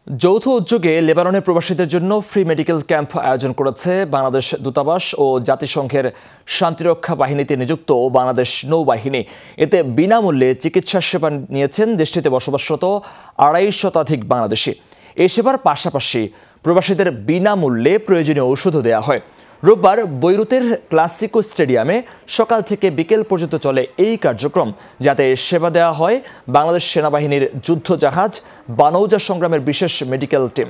যৌথ উদ্যোগে লেবাননের প্রবাসীদের জন্য ফ্রি মেডিকেল ক্যাম্প আয়োজন করেছে বাংলাদেশ দূতাবাস ও জাতিসংঘের শান্তিরক্ষা বাহিনীতে নিযুক্ত বাংলাদেশ নৌবাহিনী। এতে বিনামূল্যে চিকিৎসা সেবা নিয়েছেন দেশটিতে বসবাসরত ২৫০ শতাধিক বাংলাদেশি। এই সেবার পাশাপাশি প্রবাসীদের বিনামূল্যে প্রয়োজনীয় ওষুধও দেওয়া হয়। রোববার বৈরুতের ক্লাসিকো স্টেডিয়ামে সকাল থেকে বিকেল পর্যন্ত চলে এই কার্যক্রম, যাতে সেবা দেওয়া হয় বাংলাদেশ সেনাবাহিনীর যুদ্ধজাহাজ বানৌজা সংগ্রামের বিশেষ মেডিকেল টিম।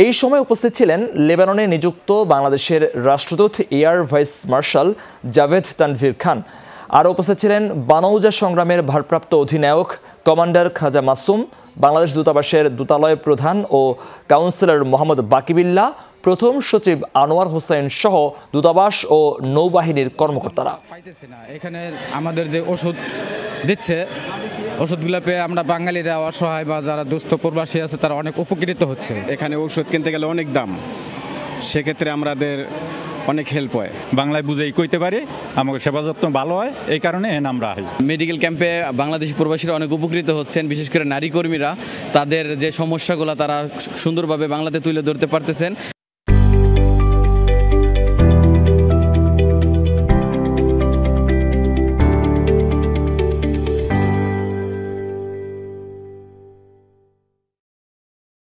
এই সময় উপস্থিত ছিলেন লেবাননে নিযুক্ত বাংলাদেশের রাষ্ট্রদূত air vice marshal Javed Tanvir Khan. আরও উপস্থিত ছিলেন বানৌজা সংগ্রামের ভারপ্রাপ্ত অধিনায়ক কমান্ডার খাজা মাসুম, বাংলাদেশ দূতাবাসের দূতালয় প্রধান ও কাউন্সিলর মোহাম্মদ বাকিবিল্লাহ, প্রথম সচিব আনোয়ার হোসেন সহ দূতাবাস ও নৌবাহিনীর কর্মকর্তারা। এখানে আমাদের যে ওষুধ দিচ্ছে, ওষুধগুলো পেয়ে আমরা বাঙালিরা অসহায় বা যারা দুস্থ প্রবাসী আছে তারা অনেক উপকৃত হচ্ছে। এখানে ওষুধ কিনতে গেলে অনেক দাম, সেক্ষেত্রে আমাদের অনেক হেল্প হয়। বাংলায় বুঝেই কইতে পারি, আমাকে সেবা যত্ন ভালো হয়, এই কারণে আমরা আই। মেডিকেল ক্যাম্পে বাংলাদেশি প্রবাসীরা অনেক উপকৃত হচ্ছেন, বিশেষ করে নারী কর্মীরা তাদের যে সমস্যাগুলো তারা সুন্দরভাবে বাংলাতে তুলে ধরতে পারতেছেন।